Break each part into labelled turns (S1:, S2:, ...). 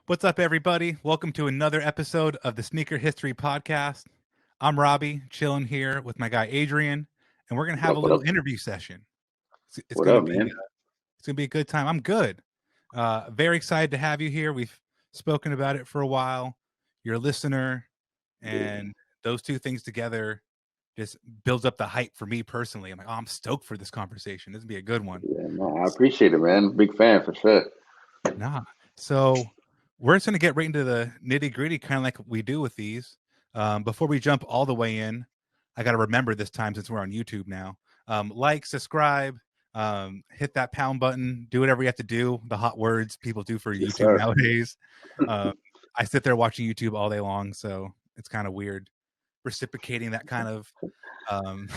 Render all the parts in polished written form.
S1: What's up, everybody? Welcome to another episode of the Sneaker History Podcast. I'm Robbie, chilling here with my guy Adrian, and we're gonna have a
S2: What
S1: little
S2: up?
S1: interview session. It's
S2: What
S1: gonna
S2: up,
S1: be
S2: man?
S1: it's gonna be a good time. I'm good. Very excited to have you here. We've spoken about it for a while. You're a listener,
S2: Yeah,
S1: and those two things together just builds up the hype for me personally. I'm like, oh, I'm stoked for this conversation. This will be a good one.
S2: yeah, no, I appreciate it, man. Big fan for sure.
S1: Nah. So we're just gonna get right into the nitty gritty, kind of like we do with these. Before we jump all the way in, I got to remember this time since we're on YouTube now. Like, subscribe, hit that pound button, do whatever you have to do. The hot words people do for
S2: Yes,
S1: YouTube
S2: sir.
S1: nowadays. Uh, I sit there watching YouTube all day long, so it's kind of weird reciprocating that kind of um,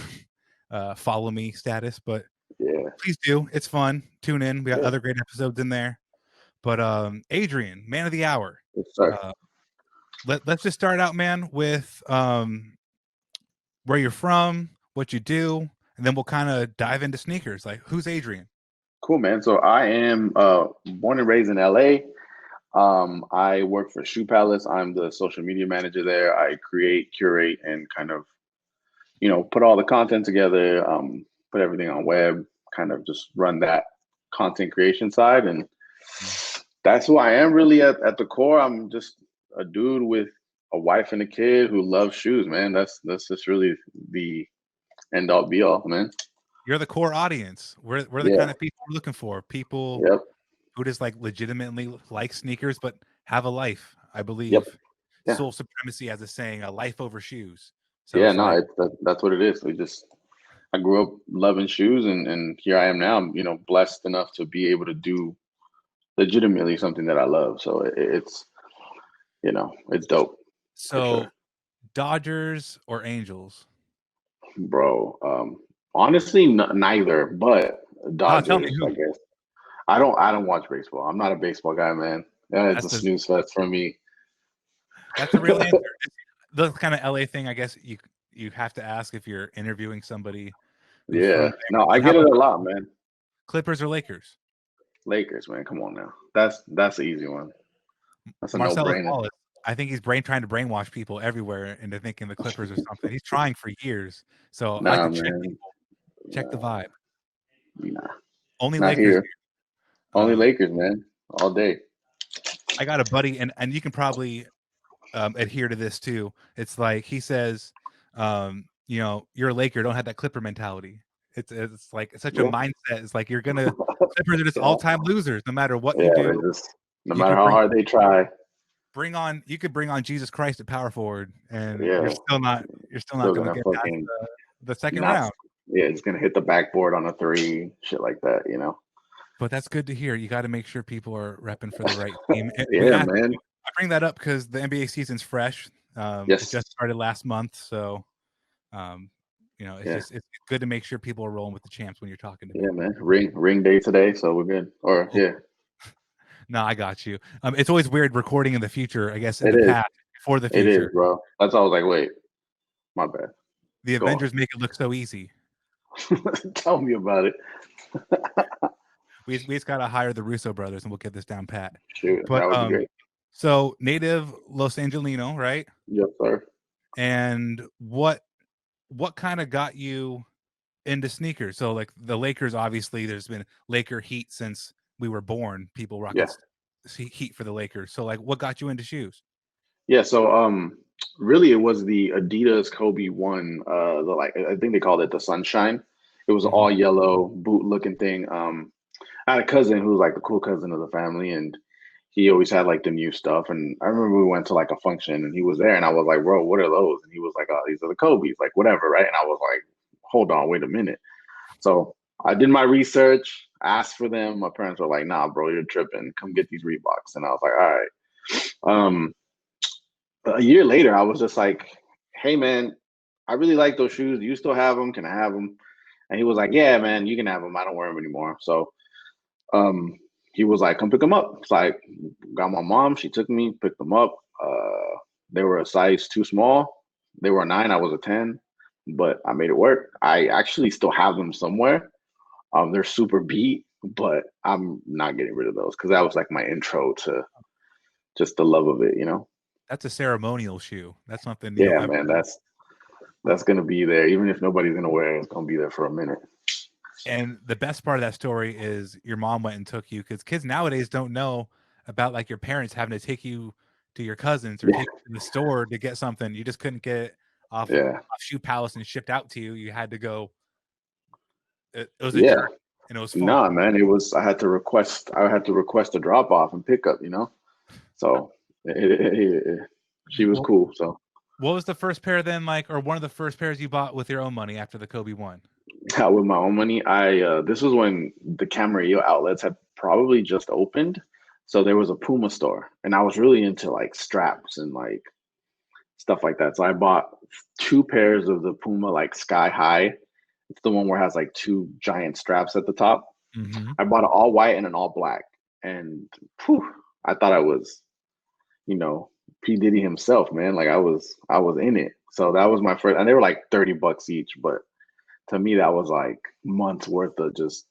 S1: follow me status. But
S2: Yeah,
S1: please do. It's fun. Tune in. We got
S2: yeah,
S1: other great episodes in there. But Adrian, man of the hour.
S2: yes, sir.
S1: Uh, let's just start out, man, with where you're from, what you do, and then we'll kind of dive into sneakers. Like, who's Adrian?
S2: Cool, man. So I am born and raised in LA. I work for Shoe Palace. I'm the social media manager there. I create, curate, and kind of, put all the content together, put everything on web, kind of just run that content creation side. And that's who I am really at the core. I'm just a dude with a wife and a kid who loves shoes, man. That's just really the end all be all, man.
S1: You're the core audience. We're the kind
S2: Yeah.
S1: of people we're looking for. People
S2: Yep.
S1: who just like legitimately like sneakers, but have a life. I
S2: Yep.
S1: believe
S2: Yeah.
S1: soul supremacy has a saying, a life over shoes. So
S2: Yeah.
S1: it's
S2: No,
S1: like,
S2: that's what it is. I grew up loving shoes, and here I am now. I'm blessed enough to be able to do legitimately something that I love. So it's dope for sure,
S1: so Dodgers or Angels?
S2: bro. Honestly, neither, but
S1: Oh, tell me
S2: Dodgers, I
S1: who.
S2: guess. I don't watch baseball. I'm not a baseball guy, man. Yeah, it's
S1: That's
S2: a
S1: the
S2: snooze fest for me.
S1: That's the real answer. The kind of LA thing, I guess you have to ask if you're interviewing somebody who's from
S2: Yeah.
S1: there.
S2: No, I
S1: But how
S2: get it
S1: about
S2: a lot, man.
S1: Clippers or Lakers?
S2: Lakers, man. Come on now. That's the easy one. That's a
S1: Marcellus
S2: no-brainer.
S1: Wallace. I think he's trying to brainwash people everywhere into thinking the Clippers or something. He's trying for years. So I like
S2: Nah,
S1: to check
S2: man.
S1: people, check the
S2: Nah,
S1: vibe.
S2: nah.
S1: Only
S2: Not
S1: Lakers
S2: here.
S1: here.
S2: Only Lakers, man. All day.
S1: I got a buddy, and you can probably adhere to this too. It's like he says, you're a Laker, don't have that Clipper mentality. It's like it's such a
S2: Yeah.
S1: mindset. It's like Clippers are just all
S2: Yeah.
S1: time losers. No matter what you
S2: Yeah.
S1: do,
S2: They just no
S1: you
S2: matter
S1: could
S2: how hard they try.
S1: bring on Jesus Christ at power forward, and
S2: Yeah.
S1: you're still not
S2: Still
S1: going to
S2: gonna
S1: get past
S2: fucking
S1: the second
S2: not.
S1: round.
S2: Yeah. It's gonna hit the backboard on a three. Shit like that.
S1: But that's good to hear. You got to make sure people are repping for the right team. And we
S2: Yeah,
S1: have
S2: man.
S1: I bring that up because the NBA season's fresh. It
S2: Yes.
S1: just started last month, so um,
S2: Yeah.
S1: it's good to make sure people are rolling with the champs when you're talking to
S2: Yeah,
S1: people.
S2: man. Ring day today, so we're good. Or
S1: Oh,
S2: yeah,
S1: no, I got you. It's always weird recording in the future. I guess in
S2: it
S1: the
S2: is.
S1: past, before the
S2: It is,
S1: future,
S2: bro. That's all I was like, wait, my bad.
S1: the
S2: Go
S1: Avengers make it look so easy.
S2: on. Tell me about it.
S1: We just gotta hire the Russo brothers, and we'll get this down pat.
S2: Shoot,
S1: But
S2: that would be great.
S1: so native Los Angelino, right?
S2: Yes, sir.
S1: And what kind of got you into sneakers? So like the Lakers, obviously, there's been Laker heat since we were born. People rocking
S2: Yeah.
S1: heat for the Lakers. So like, what got you into shoes?
S2: Yeah, so really it was the Adidas Kobe one, the like I think they called it the Sunshine. It was
S1: Hmm.
S2: all yellow boot looking thing. I had a cousin who was like the cool cousin of the family, and he always had like the new stuff. And I remember we went to like a function and he was there, and I was like, bro, what are those? And he was like, oh, these are the Kobe's, like whatever, right? And I was like, hold on, wait a minute. So I did my research, asked for them. My parents were like, nah, bro, you're tripping. Come get these Reeboks. And I was like, all right. A year later, I was just like, hey, man, I really like those shoes. Do you still have them? Can I have them? And he was like, yeah, man, you can have them. I don't wear them anymore. So um, he was like, come pick them up. So I got my mom. She took me, picked them up. They were a size too small. They were a 9. I was a 10, but I made it work. I actually still have them somewhere. They're super beat, but I'm not getting rid of those because that was like my intro just the love of it, you know.
S1: That's a ceremonial shoe. That's something you don't
S2: Yeah,
S1: ever.
S2: man, that's gonna be there. Even if nobody's gonna wear it, it's gonna be there for a minute.
S1: And the best part of that story is your mom went and took you, because kids nowadays don't know about like your parents having to take you to your cousins or
S2: Yeah,
S1: take you to the store to get something. You just couldn't get it
S2: yeah,
S1: off Shoe Palace and shipped out to you. You had to go. It was a
S2: yeah.
S1: journey, and it was fun.
S2: Nah, man, it was. I had to request a drop off and pick up. You know, so she was
S1: Well,
S2: cool. So
S1: what was the first pair then, like, or one of the first pairs you bought with your own money after the Kobe one?
S2: with my own money, I this was when the Camarillo outlets had probably just opened. So there was a Puma store, and I was really into like straps and like stuff like that. So I bought two pairs of the Puma like Sky High. It's the one where it has like two giant straps at the top.
S1: Mm-hmm.
S2: I bought an all white and an all black, and whew, I thought I was, you know, P Diddy himself, man. Like I was in it. So that was my first, and they were like $30 each. But to me, that was like months worth of just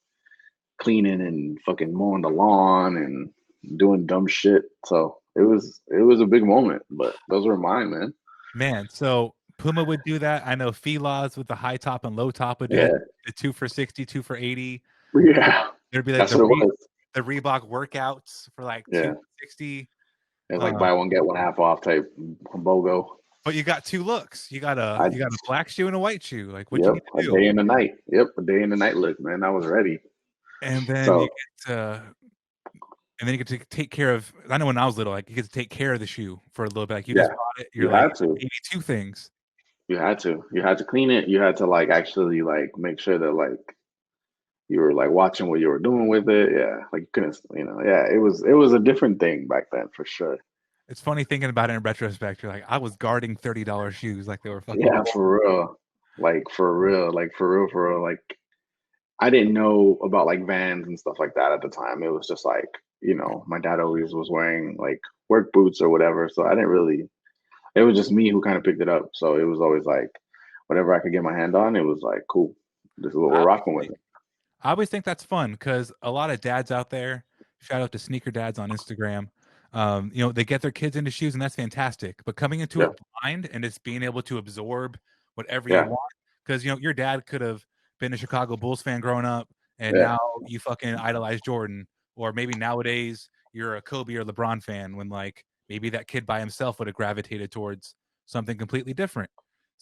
S2: cleaning and fucking mowing the lawn and doing dumb shit. So it was a big moment. But those were mine, man.
S1: Man, so Puma would do that. I know Fila's with the high top and low top would do
S2: Yeah,
S1: the 2 for 60, 2 for 80.
S2: yeah,
S1: There'd be like
S2: that's what it was.
S1: the Reebok workouts for like two
S2: Yeah,
S1: for 60.
S2: it's like
S1: Um,
S2: buy one get one half off type BOGO.
S1: but you got two looks.
S2: I
S1: You got a black shoe and a white shoe. Like, what you
S2: Yep,
S1: need
S2: a
S1: to do?
S2: day and a night. Yep, a day and a night look, man. I was ready.
S1: And then you
S2: So
S1: get and then you get to take care of. I know when I was little, like you get to take care of the shoe for a little bit. Like you
S2: yeah,
S1: just bought it. You're
S2: you
S1: like
S2: had to.
S1: 82 things.
S2: You had to. You had to clean it. You had to like actually like make sure that like you were like watching what you were doing with it. Yeah, like you couldn't, you know. Yeah, it was a different thing back then for sure.
S1: It's funny thinking about it in retrospect. You're like, I was guarding $30 shoes like they were fucking
S2: Yeah,
S1: gold.
S2: for real. Like for real. Like for real. For real. Like I didn't know about like Vans and stuff like that at the time. It was just like my dad always was wearing like work boots or whatever, so I didn't really. It was just me who kind of picked it up. So it was always like whatever I could get my hand on, it was like cool. This is what we're rocking with.
S1: I always think that's fun because a lot of dads out there, shout out to sneaker dads on Instagram, they get their kids into shoes and that's fantastic. But coming into
S2: Yeah,
S1: it blind and just being able to absorb whatever you
S2: yeah,
S1: want, because your dad could have been a Chicago Bulls fan growing up, and
S2: yeah,
S1: now you fucking idolize Jordan, or maybe nowadays you're a Kobe or LeBron fan when like maybe that kid by himself would have gravitated towards something completely different.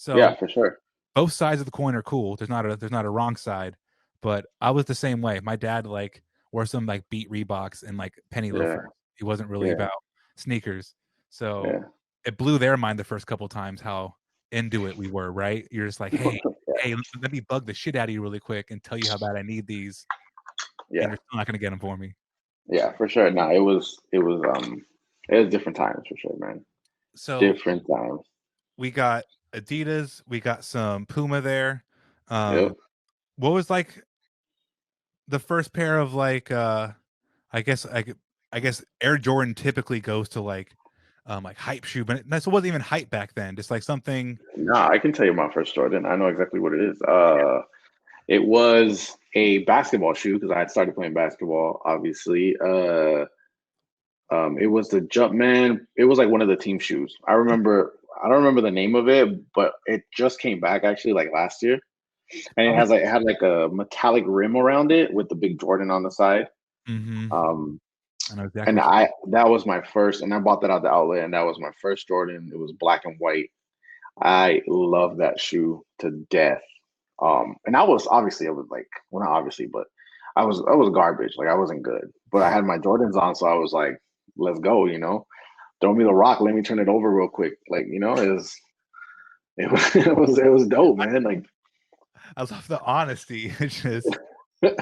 S2: yeah,
S1: So
S2: for sure.
S1: both sides of the coin are cool. There's not a wrong side, but I was the same way. My dad like wore some like beat Reeboks and like penny loafers.
S2: Yeah,
S1: He wasn't really
S2: yeah,
S1: about sneakers, so
S2: yeah,
S1: it blew their mind the first couple times how into it we were. Right? You're just like, hey, let me bug the shit out of you really quick and tell you how bad I need these, and
S2: yeah,
S1: you're still not gonna get them for me.
S2: yeah, for sure. No, it was different times for sure, man.
S1: So
S2: Different times.
S1: we got Adidas, we got some Puma there.
S2: Yep.
S1: What was like the first pair of like I guess I guess Air Jordan typically goes to like hype shoe, but it wasn't even hype back then. Just like something.
S2: No, I can tell you my first Jordan. I know exactly what it is. It was a basketball shoe because I had started playing basketball, obviously. It was the Jumpman. It was like one of the team shoes. I don't remember the name of it, but it just came back actually like last year. And
S1: I was.
S2: it had like a metallic rim around it with the big Jordan on the side.
S1: Mm-hmm.
S2: Um,
S1: I know exactly
S2: and
S1: what
S2: I that was my first, and I bought that at the outlet, and that was my first Jordan. It was black and white. I love that shoe to death. And I was obviously I was like, well, not obviously, but I was garbage. Like I wasn't good, but I had my Jordans on, so I was like, let's go, throw me the rock, let me turn it over real quick. Like, it was dope, man. Like
S1: I love the honesty. It's just
S2: I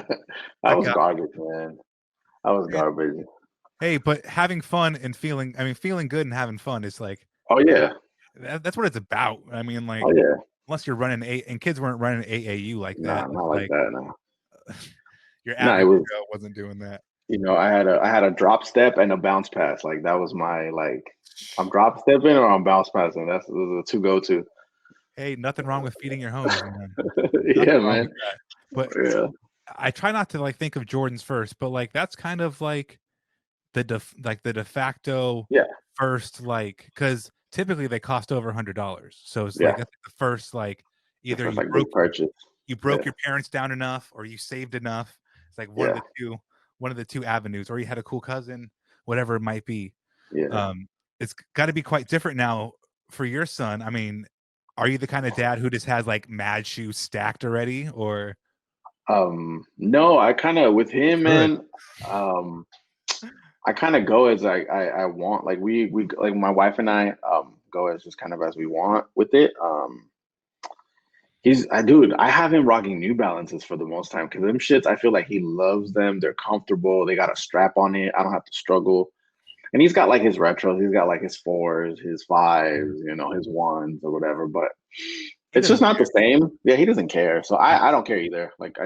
S1: I
S2: was
S1: got
S2: garbage, man. I was
S1: it.
S2: garbage.
S1: Hey, but having fun and feeling good and having fun is like
S2: Oh yeah.
S1: that's what it's about. I mean, like
S2: Oh yeah.
S1: unless you're running and kids weren't running AAU like that.
S2: Nah,
S1: It's
S2: not like
S1: like
S2: that. No.
S1: your
S2: No, it
S1: average
S2: was,
S1: Joe wasn't doing that.
S2: I had a drop step and a bounce pass. Like that was my like I'm drop stepping or I'm bounce passing. Those are the two go to.
S1: Hey, nothing wrong with feeding your homies, man.
S2: Yeah,
S1: Nothing wrong
S2: man.
S1: with that. But
S2: Yeah.
S1: I try not to like think of Jordan's first, but like that's kind of like the de facto
S2: Yeah,
S1: first, like, because typically they cost over $100. So it's like
S2: yeah.
S1: that's the first, like,
S2: The
S1: either
S2: first like big purchase.
S1: you broke
S2: Yeah,
S1: your parents down enough or you saved enough. It's like
S2: yeah,
S1: one of the two avenues, or you had a cool cousin, whatever it might be.
S2: yeah.
S1: Um, it's got to be quite different now for your son. I mean, are you the kind of dad who just has like mad shoes stacked already, or
S2: No, I kind of with him,
S1: good?
S2: man. Um, I kind of go as I want. Like we like my wife and I go as just kind of as we want with it. Dude, I have him rocking New Balances for the most time because them shits, I feel like he loves them. They're comfortable. They got a strap on it. I don't have to struggle. And he's got like his retros. He's got like his fours, his fives, his ones or whatever. But
S1: He
S2: it's just
S1: doesn't
S2: not the
S1: care.
S2: same. Yeah, he doesn't care. So
S1: Yeah.
S2: I don't care either. Like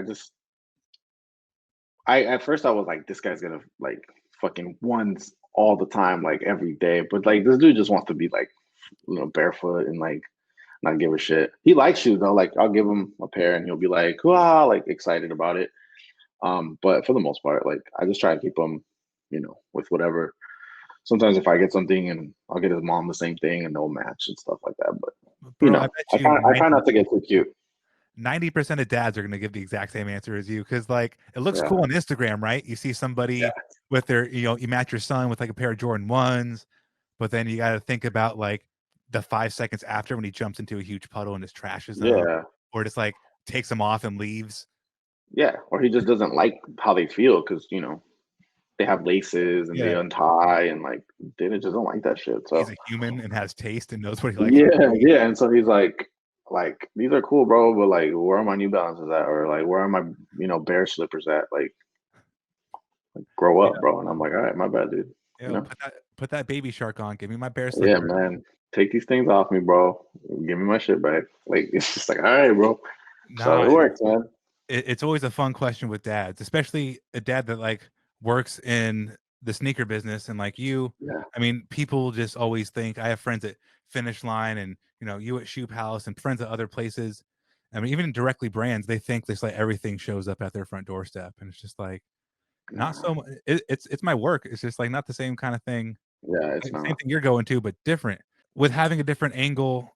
S2: I at first I was like, this guy's gonna like fucking ones all the time, like every day. But like this dude just wants to be like barefoot and like not give a shit. He likes shoes though. Like I'll give him a pair and he'll be like, wow, like excited about it. But for the most part, like I just try to keep him, with whatever. Sometimes if I get something and I'll get his mom the same thing and they'll match and stuff like that. But
S1: Bro, I bet
S2: I
S1: you
S2: try not to get too cute.
S1: 90% of dads are going to give the exact same answer as you, because like it looks
S2: Yeah,
S1: cool on Instagram, right? You see
S2: yeah,
S1: somebody with their, you match your son with like a pair of Jordan 1s, but then you got to think about like the 5 seconds after when he jumps into a huge puddle and just trashes them,
S2: yeah,
S1: or just like takes them off and leaves.
S2: yeah. Or he just doesn't like how they feel because they have laces and they
S1: Yeah,
S2: untie and like they just don't like that shit.
S1: he's
S2: So
S1: a human and has taste and knows what he likes and what
S2: yeah,
S1: he hates.
S2: yeah. And so he's like these are cool, bro, but like where are my New Balances at? Or like where are my bear slippers at? Like grow
S1: Yeah,
S2: up, bro. And I'm like, all right, my bad, dude. You
S1: yo,
S2: know?
S1: put that baby shark on. Give me my bear
S2: Yeah,
S1: slipper.
S2: man. Take these things off me, bro. Give me my shit back. Like it's just like, all right, bro. So
S1: Nah,
S2: it works, man.
S1: it's always a fun question with dads, especially a dad that like works in the sneaker business and like you.
S2: Yeah,
S1: I mean, people just always think I have friends at Finish Line and you at Shoe Palace and friends at other places. I mean, even directly brands, they think this like everything shows up at their front doorstep, and it's just like not
S2: nah,
S1: so much. It's my work. It's just like not the same kind of thing.
S2: yeah, it's
S1: Like, same
S2: not.
S1: thing you're going to, but different. With having a different angle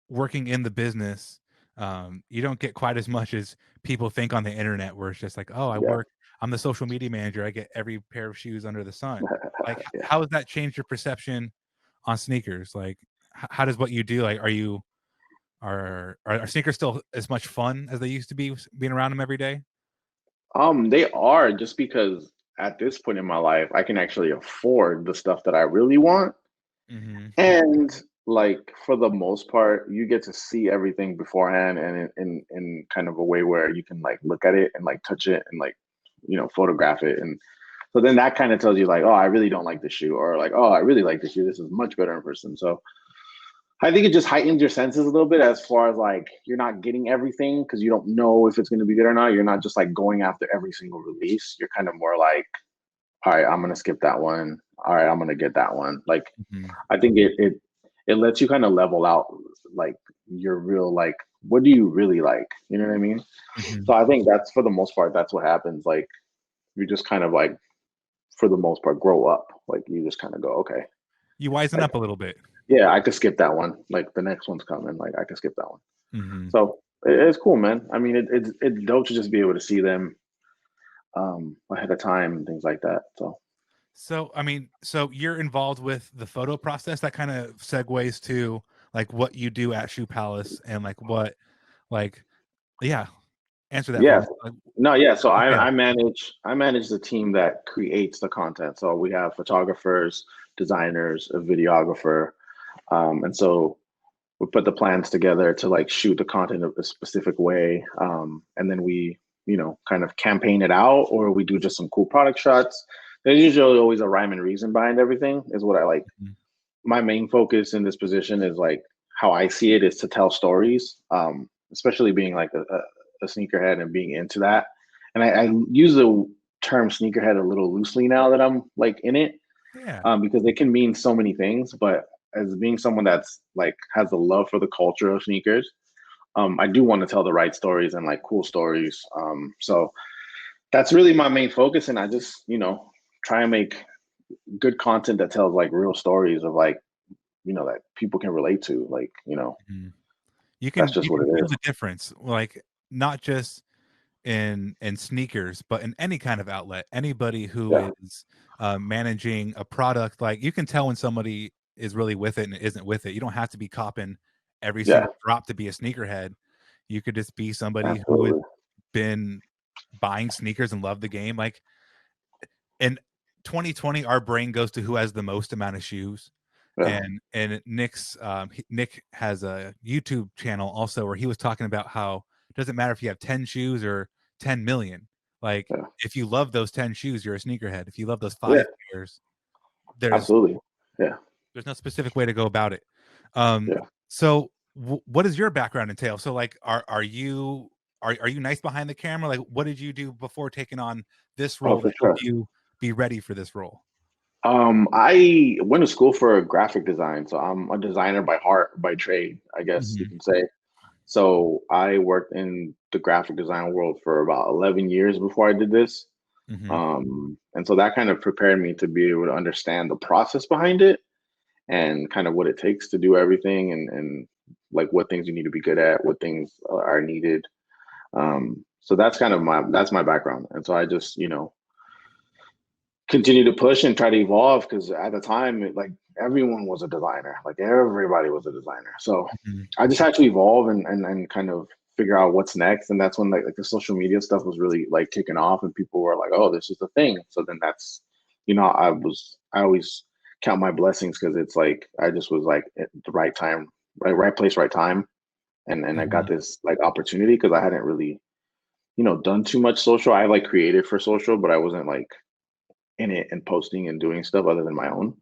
S1: working in the business, you don't get quite as much as people think on the internet, where it's just like, oh,
S2: Yeah,
S1: I'm the social media manager. I get every pair of shoes under the sun. Like,
S2: yeah.
S1: how has that changed your perception on sneakers? Like, how does what you do? Like, are sneakers still as much fun as they used to be, being around them every day?
S2: They are just because at this point in my life, I can actually afford the stuff that I really want.
S1: Mm-hmm.
S2: And like for the most part, you get to see everything beforehand and in kind of a way where you can like look at it and like touch it and like, photograph it. And so then that kind of tells you like, oh, I really don't like the shoe, or like, oh, I really like the shoe. This is much better in person. So I think it just heightens your senses a little bit as far as like you're not getting everything because you don't know if it's going to be good or not. You're not just like going after every single release. You're kind of more like, all right, I'm gonna skip that one. All right, I'm gonna get that one. Like
S1: Mm-hmm.
S2: I think it lets you kind of level out like your real like what do you really like? You know what I mean?
S1: Mm-hmm.
S2: So I think that's for the most part that's what happens. Like you just kind of like for the most part grow up. Like you just kind of go, okay,
S1: You wisen
S2: like
S1: up a little bit.
S2: yeah, I could skip that one. Like the next one's coming. Like I could skip that one.
S1: Mm-hmm.
S2: So it's cool, man. I mean, it's dope to just be able to see them ahead of time and things like that. So
S1: So, I mean, so you're involved with the photo process. That kind of segues to like what you do at Shoe Palace and like what, like, yeah, answer that for
S2: yeah,
S1: me. Like,
S2: no, yeah. So
S1: what
S2: I
S1: entails?
S2: manage the team that creates the content. So we have photographers, designers, a videographer, and so we put the plans together to like shoot the content a specific way, and then we kind of campaign it out, or we do just some cool product shots. There's usually always a rhyme and reason behind everything. Is what I like.
S1: Mhm.
S2: My main focus in this position is like how I see it is to tell stories, especially being like a sneakerhead and being into that. And I use the term sneakerhead a little loosely now that I'm like in it,
S1: Yeah.
S2: because it can mean so many things. But as being someone that's like has a love for the culture of sneakers, I do want to tell the right stories and like cool stories. So that's really my main focus, and I just try and make good content that tells like real stories of like, that people can relate to. Like,
S1: Mhm. You
S2: that's
S1: can
S2: just
S1: you
S2: what
S1: can
S2: it
S1: feel
S2: is.
S1: the difference, like, not just in sneakers, but in any kind of outlet. Anybody who
S2: Yeah.
S1: is, managing a product, like, you can tell when somebody is really with it and isn't with it. You don't have to be copping every
S2: Yeah.
S1: single drop to be a sneakerhead. You could just be somebody who has
S2: Absolutely.
S1: been buying sneakers and love the game, like, in 2020, our brain goes to who has the most amount of shoes.
S2: Yeah.
S1: And Nick has a YouTube channel also where he was talking about how it doesn't matter if you have 10 shoes or 10 million. Like,
S2: Yeah.
S1: if you love those 10 shoes, you're a sneakerhead. If you love those
S2: Yeah.
S1: 5 pairs, there's
S2: Absolutely. Yeah.
S1: there's no specific way to go about it. Um,
S2: Yeah.
S1: so what does your background entail? So, like, are you nice behind the camera? Like, what did you do before taking on this
S2: Oh,
S1: role to
S2: for
S1: help
S2: sure.
S1: you be ready for this role?
S2: I went to school for graphic design, so I'm a designer by heart, by trade, I guess you
S1: Mhm,
S2: can say. So I worked in the graphic design world for about 11 years before I did this.
S1: mhm,
S2: And so that kind of prepared me to be able to understand the process behind it and kind of what it takes to do everything, and like what things you need to be good at, what things are needed. So that's my background. And so I just, continue to push and try to evolve, because at the time like everyone was a designer, like everybody was a designer. So
S1: mhm,
S2: I just had to evolve and kind of figure out what's next. And that's when like the social media stuff was really like kicking off, and people were like, oh, this is the thing. So then that's, I always count my blessings, because it's like I just was like at the right time, right place, right time. And I got
S1: mhm.
S2: this like opportunity, because I hadn't really, done too much social. I like created for social, but I wasn't like in it and posting and doing stuff other than my own.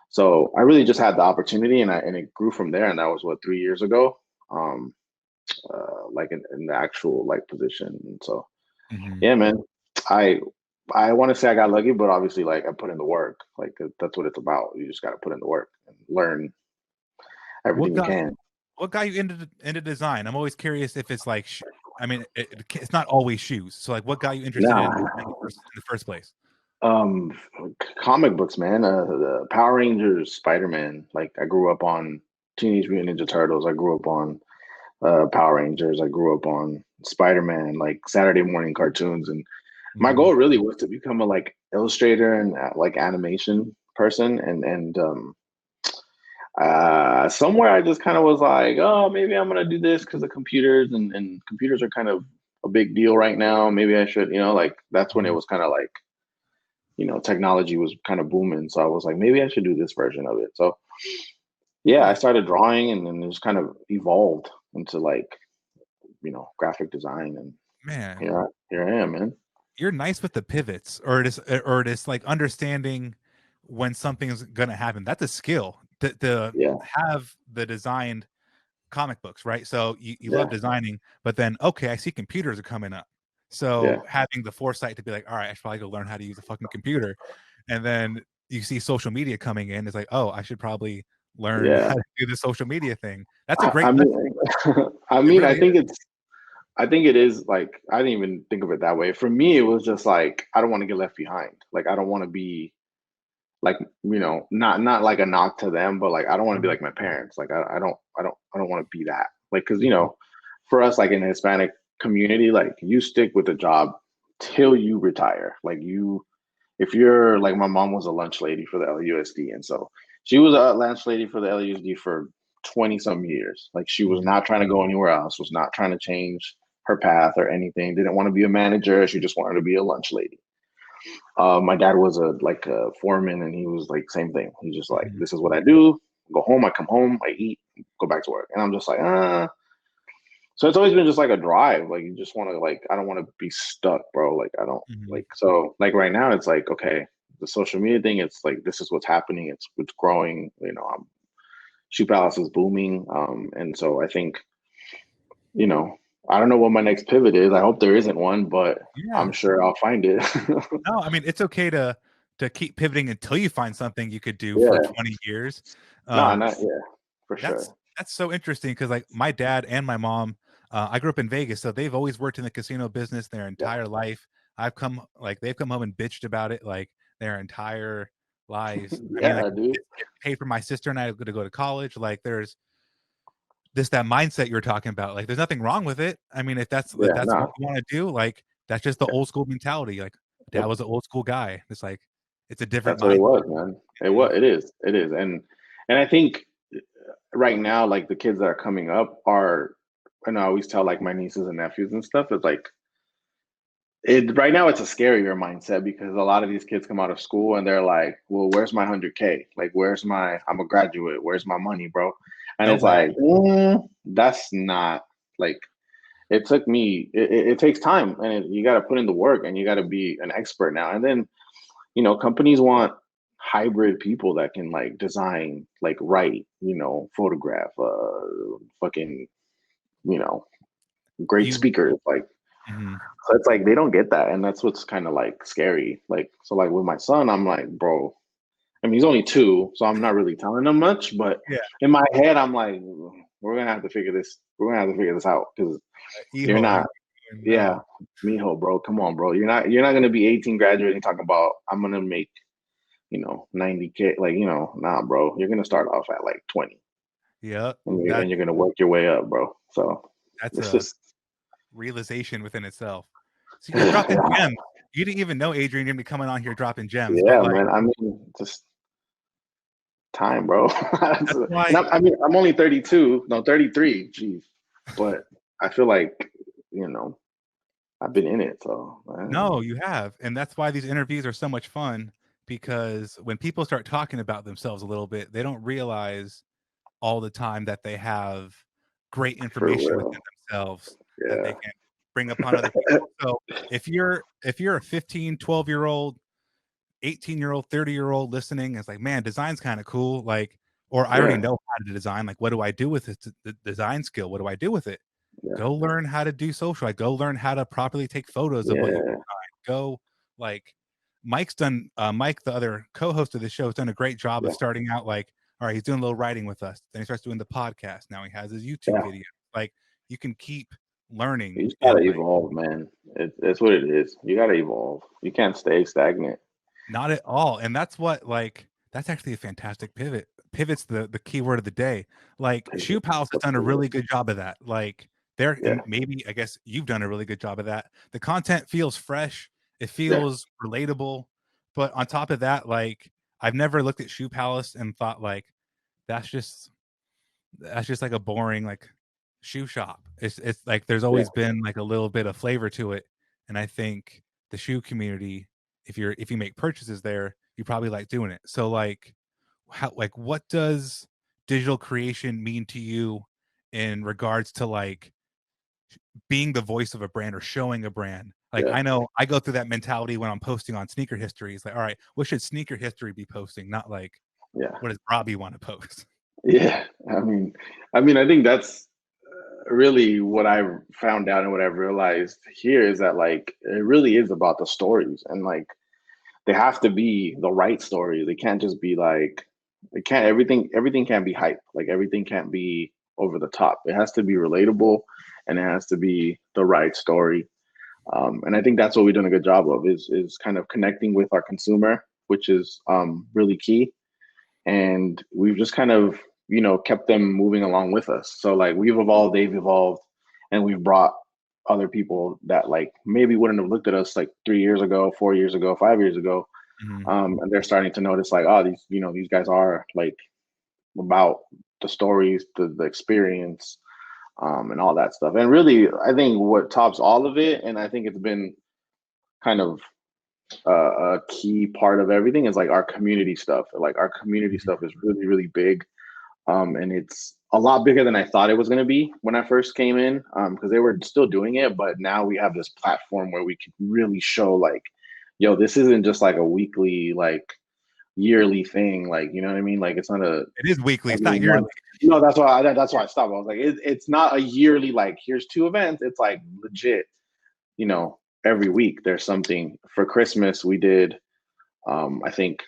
S2: So I really just had the opportunity, and it grew from there. And that was what, 3 years ago, um, like in the actual like position. And so
S1: Mhm.
S2: yeah, man, I I want to say I got lucky, but obviously like I put in the work. Like that's what it's about. You just got to put in the work and learn
S1: What
S2: everything you
S1: got
S2: can.
S1: what got you into design? I'm always curious if it's like I mean, it's not always shoes. So, like, what got you interested in
S2: Nah,
S1: design in the first place?
S2: um, comic books, man. The Power Rangers, Spider Man. Like I grew up on Teenage Mutant Ninja Turtles. I grew up on Power Rangers. I grew up on Spider Man, like Saturday morning cartoons, and my
S1: Mhm,
S2: goal really was to become a like illustrator and like animation person. And somewhere I just kind of was like, oh, maybe I'm gonna do this because the computers and computers are kind of a big deal right now. Maybe I should, like that's when it
S1: mhm.
S2: was kind of like, technology was kind of booming. So I was like, maybe I should do this version of it. So yeah, I
S1: Nice.
S2: started drawing, and then it just kind of evolved into like, graphic design. And
S1: Man,
S2: here I am, man.
S1: you're nice with the pivots, or it is like understanding when something's gonna happen. That's a skill to
S2: Yeah,
S1: have the designed comic books, right? So you love
S2: yeah,
S1: designing, but then okay, I see computers are coming up.
S2: yeah,
S1: So having the foresight to be like, all right, I should probably go learn how to use a fucking computer. And then you see social media coming in, it's like, oh, I should probably learn
S2: yeah.
S1: how to do the social media thing. That's a
S2: I
S1: great lesson.
S2: mean,
S1: It
S2: I
S1: really
S2: think
S1: is.
S2: it is like I didn't even think of it that way. For me, it was just like I don't want to get left behind. Like I don't want to be like, not like a knock to them, but like I don't want to be
S1: Mhm,
S2: like my parents. Like I don't want to be that. Like because
S1: mhm,
S2: for us, like in the Hispanic community, like you stick with a job till you retire. Like if you're like, my mom was a lunch lady for the LUSD, and so she was a lunch lady for the LUSD for 20 some years. Like she was
S1: mhm,
S2: not trying to go anywhere else, was not trying to change her path or anything, didn't want to be a manager, she just wanted to be a lunch lady. My dad was a foreman, and he was like same thing. He's just like,
S1: mhm.
S2: this is what I do. Go home, I come home, I eat, go back to work. And I'm just like, so it's always been just like a drive. Like you just want to like, I don't want to be stuck, bro. Like I don't
S1: Mhm.
S2: like, so like right now it's like, okay, the social media thing, it's like this is what's happening. It's growing. Shoe Palace is booming. And so I think, you know, I don't know what my next pivot is. I hope there isn't one, but I'm
S1: Yeah.
S2: sure I'll find it.
S1: No, I mean, it's okay to keep pivoting until you find something you could do for
S2: Yeah.
S1: 20 years.
S2: No,
S1: Um,
S2: not yeah, for
S1: that's
S2: sure.
S1: that's so interesting because, like, my dad and my mom, I grew up in Vegas, so they've always worked in the casino business their
S2: Yeah.
S1: entire life. They've come home and bitched about it, like, their entire lies. I mean, like
S2: Yeah, dude.
S1: it's getting paid for my sister and I to go to college. Like there's this that mindset you're talking about. Like there's nothing wrong with it. I mean, if
S2: Yeah,
S1: that's what
S2: no,
S1: you want to do, like that's just the old school mentality. Like dad
S2: yep.
S1: was an old school guy. It's like it's a different
S2: That's what it
S1: mindset.
S2: was, man. It
S1: Mhm.
S2: was. It is, and I think right now, like the kids that are coming up are, and I always tell like my nieces and nephews and stuff, it's like it right now it's a scarier mindset because a lot of these kids come out of school and they're like, well, where's my 100K? Like, where's my, I'm a graduate, where's my money, bro? And
S1: No
S2: it's
S1: way.
S2: like, that's not like, it took me, it takes time, and you got to put in the work, and you got to be an expert now. And then, companies want hybrid people that can like design, like write, photograph, fucking, you know, great
S1: You
S2: speakers. Like,
S1: mhm.
S2: so it's like they don't get that, and that's what's kind of like scary. Like, so like with my son, I'm like, bro. I mean, he's only 2, so I'm not really telling him much. But
S1: Yeah,
S2: in my head, I'm like, we're gonna have to figure this. We're gonna have to figure this out because you're
S1: hijo,
S2: not.
S1: you
S2: Yeah,
S1: know.
S2: mijo, bro, come on, bro. You're not gonna be 18 graduating talking about I'm gonna make 90K. Like, nah, bro. You're gonna start off at like 20,
S1: Yeah,
S2: and you're gonna work your way up, bro. So
S1: that's
S2: it's
S1: a
S2: just
S1: realization within itself. So you're dropping gems. You didn't even know Adrian gonna be coming on here dropping gems, but
S2: yeah,
S1: like
S2: man. I mean, just time, bro.
S1: that's
S2: And
S1: why
S2: I mean, I'm only 32, no, 33. Jeez, but I feel like I've been in it, so
S1: no, you have. And that's why these interviews are so much fun because when people start talking about themselves a little bit, they don't realize all the time that they have great
S2: for
S1: information within
S2: real.
S1: themselves that they
S2: Yeah,
S1: can bring upon other people. So if you're a 15, 12-year-old, 18-year-old, 30-year-old listening, it's like, man, design's kind of cool. Like, or I already
S2: yeah,
S1: know how to design. Like, what do I do with it? The design skill. What do I do with it?
S2: yeah,
S1: Go learn how to do social. Like, go learn how to properly take photos of what you
S2: yeah,
S1: design. Go like Mike, the other co-host of the show, has done a great job of
S2: yeah,
S1: starting out like, all right, he's doing a little writing with us. Then he starts doing the podcast. Now he has his YouTube
S2: yeah.
S1: video. Like you can keep learning
S2: You just
S1: and
S2: gotta
S1: like
S2: evolve, man. It's what it is. You gotta evolve. You can't stay stagnant.
S1: not at all. And that's what like that's actually a fantastic pivot. Pivot's the key word of the day. Like Shoe Palace has
S2: What's
S1: done a
S2: the
S1: really good job of that. Like there
S2: Yeah,
S1: and maybe I guess you've done a really good job of that. The content feels fresh, it
S2: yeah,
S1: feels relatable. But on top of that, like I've never looked at Shoe Palace and thought like that's just that's just like a boring like shoe shop. It's like there's
S2: yeah,
S1: always been like a little bit of flavor to it, and I think the shoe community, if you make purchases there, you probably like doing it. So like what does digital creation mean to you in regards to like being the voice of a brand or showing a brand? Like
S2: yeah,
S1: I know I go through that mentality when I'm posting on sneaker history. It's like, all right, what should sneaker history be posting? Not like
S2: yeah,
S1: what does Robbie want to post?
S2: yeah. I mean, I think that's really what I found out and what I've realized here is that like it really is about the stories, and like they have to be the right story. They can't just be like it can't everything can't be hype. Like everything can't be over the top. It has to be relatable, and it has to be the right story. And I think that's what we've done a good job of is kind of connecting with our consumer, which is really key. And we've just kind of kept them moving along with us. So like we've evolved, they've evolved, and we've brought other people that like maybe wouldn't have looked at us like 3 years ago, 4 years ago, 5 years ago,
S1: Mhm.
S2: and they're starting to notice like, oh, these guys are like about the stories, the experience, and all that stuff. And really, I think what tops all of it, and I think it's been kind of a key part of everything, is like our community stuff. Like our community
S1: Mhm.
S2: stuff is really, really big, and it's a lot bigger than I thought it was going to be when I first came in, because they were still doing it, but now we have this platform where we can really show like, yo, this isn't just like a weekly like yearly thing. Like, you know what I mean? Like it's not
S1: It is weekly. It's
S2: every
S1: not yearly.
S2: month. No, that's why I stopped. I was like, it's not a yearly like here's 2 events. It's like legit. Every week there's something. For Christmas, we did I think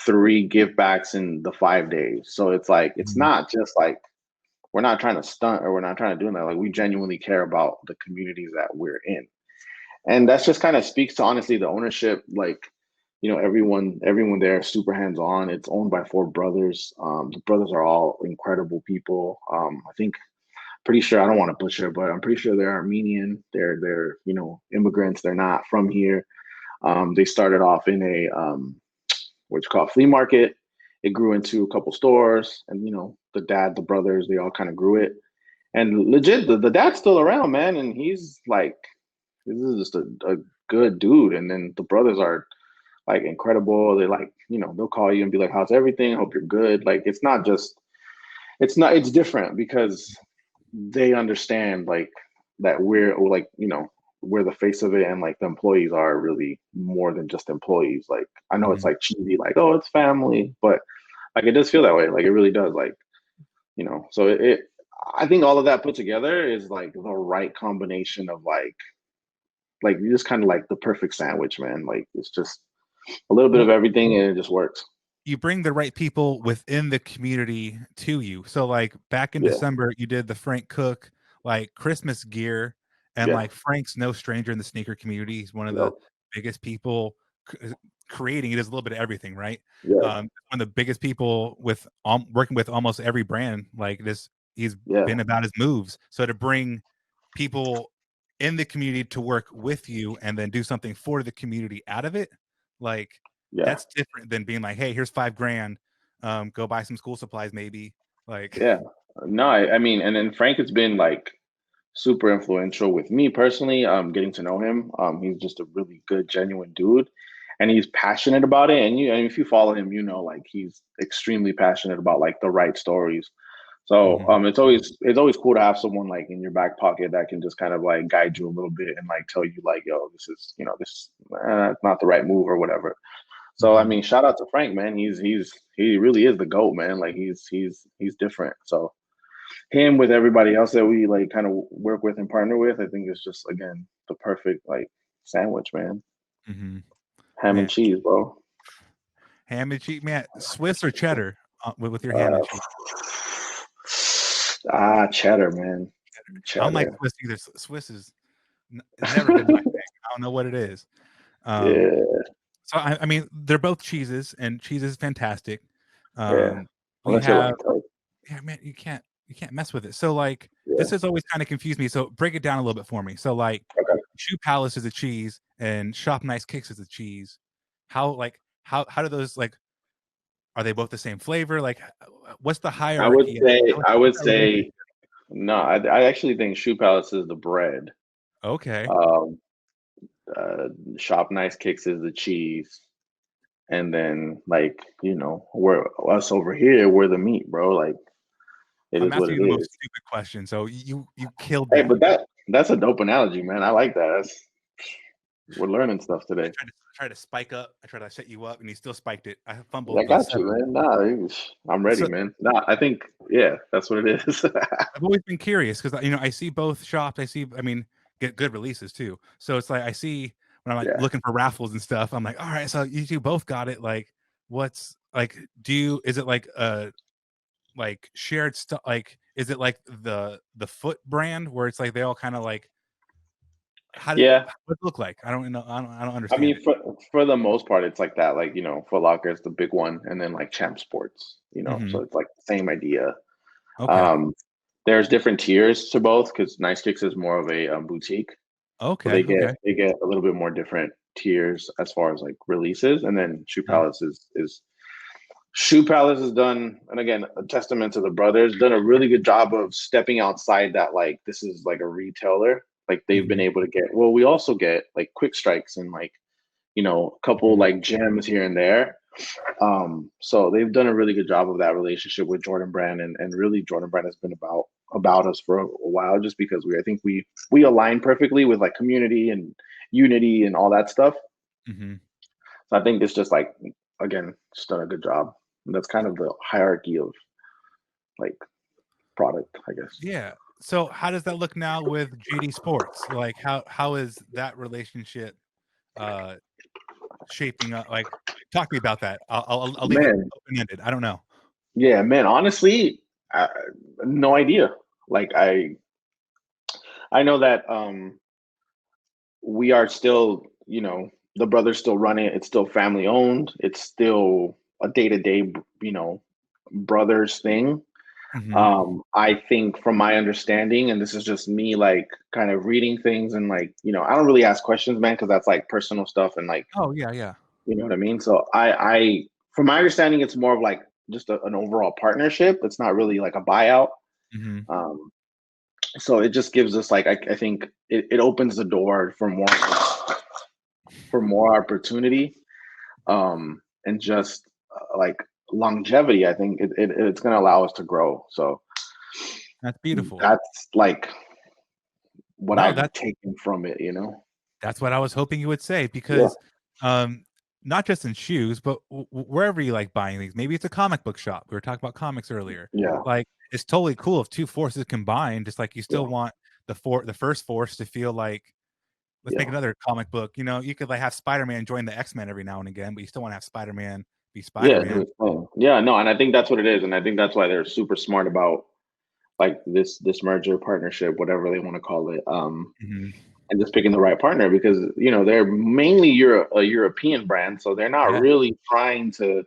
S2: 3 give backs in the 5 days. So it's like it's
S1: Mhm.
S2: not just like we're not trying to stunt or we're not trying to do that. Like we genuinely care about the communities that we're in, and that's just kind of speaks to honestly the ownership. Like everyone there is super hands on. It's owned by four brothers. The brothers are all incredible people. I think pretty sure I don't want to butcher, but I'm pretty sure they're Armenian. They're immigrants. They're not from here. They started off in a what's called flea market. It grew into a couple stores, and the brothers, they all kind of grew it. And legit, the dad's still around, man, and he's like, this is just a good dude. And then the brothers are like incredible. They like, they'll call you and be like, "How's everything? Hope you're good." Like it's different because they understand like that we're the face of it, and like the employees are really more than just employees. Like I know it's
S1: Mhm.
S2: like cheesy, like, oh, it's family, but like it does feel that way. Like it really does. Like, so I think all of that put together is like the right combination of like you just kind of like the perfect sandwich, man. Like it's just a little bit of
S1: Well,
S2: everything and it just works.
S1: you bring the right people within the community to you. So like back in
S2: Yeah.
S1: December, you did the Frank Cook like Christmas gear, and
S2: Yeah.
S1: like Frank's no stranger in the sneaker community. He's one of the
S2: Nope.
S1: biggest people creating. He does a little bit of everything, right?
S2: Yeah.
S1: One of the biggest people with working with almost every brand. Like this, he's
S2: Yeah.
S1: been about his moves. So to bring people in the community to work with you and then do something for the community out of it, like
S2: Yeah.
S1: that's different than being like, hey, here's 5 grand, go buy some school supplies maybe, like.
S2: Yeah. No, I mean, and then Frank has been like super influential with me personally. Getting to know him. He's just a really good, genuine dude, and he's passionate about it. And if you follow him, like he's extremely passionate about like the right stories. So
S1: Mhm,
S2: it's always cool to have someone like in your back pocket that can just kind of like guide you a little bit and like tell you like, yo, this is not the right move or whatever. So I
S1: mhm,
S2: mean, shout out to Frank, man. He really is the GOAT, man. Like he's different. So him with everybody else that we like kind of work with and partner with, I think it's just again the perfect like sandwich, man.
S1: mhm.
S2: Ham and
S1: Man,
S2: cheese, bro.
S1: ham and cheese, man, Swiss or cheddar, with your ham
S2: Uh,
S1: and cheese?
S2: cheddar, man.
S1: I don't like
S2: Cheddar.
S1: Swiss either. Swiss has never been my thing. I don't know what it is. um
S2: Yeah,
S1: so I mean they're both cheeses, and cheese is fantastic.
S2: yeah.
S1: um we
S2: Unless you're
S1: have,
S2: lactose.
S1: yeah, man, you can't mess with it. So like this
S2: Yeah.
S1: has always kind of confused me. So break it down a little bit for me. So like
S2: Okay.
S1: Shoe Palace is a cheese and Shop Nice Kicks is a cheese. How do those, like, are they both the same flavor? Like what's the
S2: I would
S1: hierarchy?
S2: say I would
S1: What's that relationship?
S2: say no. I actually think Shoe Palace is the bread.
S1: Okay.
S2: Um, uh, Shop Nice Kicks is the cheese, and then like we're us over here, we're the meat, bro. Like it
S1: I'm
S2: is what
S1: asking
S2: it
S1: you the most
S2: is.
S1: stupid question. So you killed
S2: Hey,
S1: me.
S2: but that's a dope analogy, man. I like that. We're learning stuff
S1: I
S2: today.
S1: tried to spike up. I tried to set you up, and you still spiked it. I
S2: I
S1: fumbled the
S2: got you,
S1: setup.
S2: man. Nah, I'm ready,
S1: So
S2: man. Nah, I think yeah, that's what it is.
S1: I've always been curious because I see both shops. I mean, get good releases too. So it's like I see when I'm like
S2: Yeah,
S1: looking for raffles and stuff. I'm like, all right, so you two both got it. Like, what's like? Do you? Is it like like shared stuff? Like, is it like the Foot brand where it's like they all kind of like
S2: yeah.
S1: what it look like? I don't know. I don't
S2: I
S1: understand
S2: mean,
S1: it.
S2: for the most part, it's like that. Like Foot Locker is the big one, and then like Champ Sports.
S1: Hmm.
S2: So it's like the same idea.
S1: Okay.
S2: Um, there's different tiers to both because Nice Kicks is more of a boutique, so
S1: Okay.
S2: they
S1: Okay.
S2: get a little bit more different tiers as far as like releases, and then Shoe
S1: Mhm.
S2: Palace is Shoe Palace has done, and again, a testament to the brothers, done a really good job of stepping outside that like this is like a retailer. Like they've been
S1: Mhm.
S2: able to get. Well, we also get like quick strikes and like a couple
S1: Mhm.
S2: like gems here and there. So they've done a really good job of that relationship with Jordan Brand, and really Jordan Brand has been about us for a while, just because I think we align perfectly with like community and unity and all that stuff.
S1: Mhm.
S2: So I think it's just like again, just done a good job. And that's kind of the hierarchy of like product, I guess.
S1: Yeah. So how does that look now with JD Sports? Like how is that relationship uh shaping up? Like talk to me about that. I'll leave it
S2: Man,
S1: open ended. I don't know.
S2: yeah, man. Honestly, no idea. Like I know that we are still, the brothers still run it. It's still family owned. It's still a day to day, brothers thing.
S1: Hmm.
S2: I think from my understanding, and this is just me like kind of reading things and like, I don't really ask questions, man, because that's like personal stuff and like,
S1: Oh yeah, yeah.
S2: you know what I mean? So from my understanding, it's more of like just an overall partnership. It's not really like a buyout.
S1: Hmm.
S2: Um, so it just gives us like, I think it opens the door for more opportunity, and just like longevity. I think it's going to allow us to grow. So
S1: That's beautiful.
S2: that's like what
S1: No,
S2: I've
S1: that
S2: taken from it.
S1: that's what I was hoping you would say
S2: Yeah,
S1: because, um, not just in shoes, but wherever you like buying things. Maybe it's a comic book shop. We were talking about comics earlier.
S2: yeah,
S1: Like it's totally cool if two forces combine. Just like you
S2: yeah,
S1: still want the first force to feel like let's make
S2: yeah,
S1: another comic book. You know, you could like have Spider Man join the X Men every now and again, but you still want to have Spider Man be Spider
S2: yeah. Do
S1: Man.
S2: its thing. Yeah, no, and I think that's what it is, and I think that's why they're super smart about like this merger partnership, whatever they want to call it.
S1: Hmm.
S2: And just picking the right partner because they're mainly a European brand, so they're not
S1: Yeah.
S2: really trying to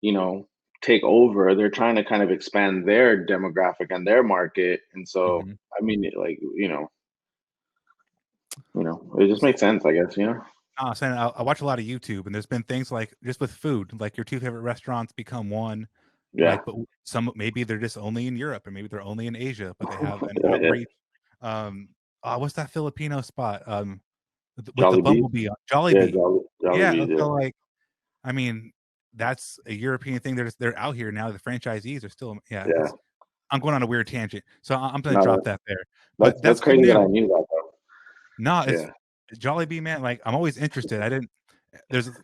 S2: you know take over. They're trying to kind of expand their demographic and their market, and so
S1: Hmm.
S2: I mean, like it just makes sense, I guess.
S1: I'm saying I watch a lot of YouTube, and there's been things like just with food, like your two favorite restaurants become one.
S2: Yeah,
S1: Like, but some maybe they're just only in Europe, or maybe they're only in Asia, but they have an
S2: yeah, yeah.
S1: outreach. Um, what's that Filipino spot? With the
S2: Jolly Bees,
S1: bumblebee, Jolly
S2: yeah,
S1: Bee.
S2: Jolly
S1: Yeah,
S2: Bees, yeah,
S1: so like, I mean, that's a European thing. They're out here now. The franchisees are still, yeah.
S2: yeah.
S1: It's I'm going on a weird tangent, so I'm going to
S2: No,
S1: drop that there. But
S2: that's
S1: that's good
S2: crazy that I
S1: news.
S2: knew that though.
S1: No, it's
S2: Yeah,
S1: Jollibee, man. Like I'm always interested. I didn't.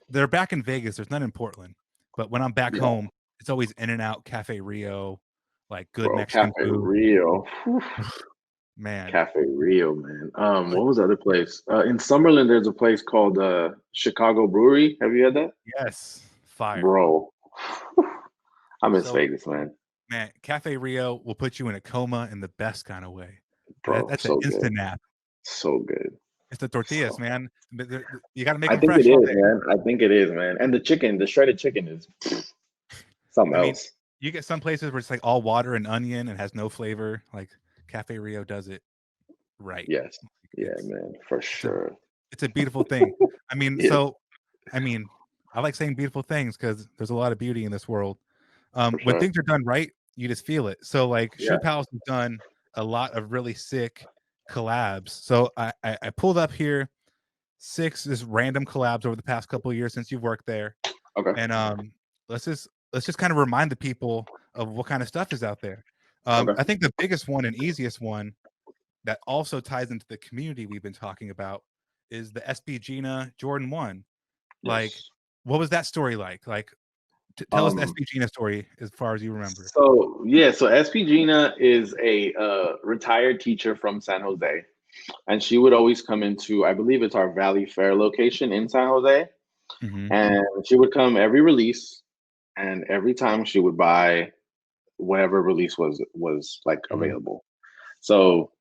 S1: They're back in Vegas. There's none in Portland, but when I'm back
S2: yeah,
S1: home, it's always In and Out, Cafe Rio, like good
S2: bro.
S1: Mexican
S2: Cafe
S1: food.
S2: Rio. Whew.
S1: Man,
S2: Cafe Rio, man.
S1: but
S2: What was the other place? In Summerlin, there's a place called Chicago Brewery. Have you had that,
S1: yes, fire.
S2: bro? I miss
S1: So
S2: Vegas, man.
S1: man, Cafe Rio will put you in a coma in the best kind of way.
S2: Bro,
S1: That's an
S2: so good,
S1: instant nap.
S2: so good.
S1: It's the tortillas,
S2: So,
S1: man. But you got to make
S2: I
S1: them
S2: think
S1: fresh
S2: it
S1: all
S2: is,
S1: day.
S2: man. I think it is, man. And the chicken, the shredded chicken, is something
S1: I mean,
S2: else.
S1: you get some places where it's like all water and onion and has no flavor. Like Cafe Rio does it right.
S2: Yes, yeah,
S1: It's
S2: man, for
S1: it's a
S2: sure.
S1: it's a beautiful thing. I mean,
S2: Yeah,
S1: so I mean, I like saying beautiful things because there's a lot of beauty in this world.
S2: for
S1: When
S2: sure.
S1: things are done right, you just feel it. So like
S2: Yeah.
S1: Shoe Palace has done a lot of really sick collabs. So I pulled up here six just random collabs over the past couple of years since you've worked there,
S2: Okay.
S1: and let's just kind of remind the people of what kind of stuff is out there.
S2: Okay.
S1: I think the biggest one and easiest one that also ties into the community we've been talking about is the SB Gina Jordan 1. Like,
S2: Yes.
S1: what was that story like? Like, tell us the
S2: Um.
S1: SB Gina story as far as you remember.
S2: So yeah, so SP Gina is a retired teacher from San Jose, and she would always come into, I believe it's our Valley Fair location in San Jose,
S1: Mhm,
S2: and she would come every release, and every time she would buy whatever release was like
S1: mhm,
S2: available. So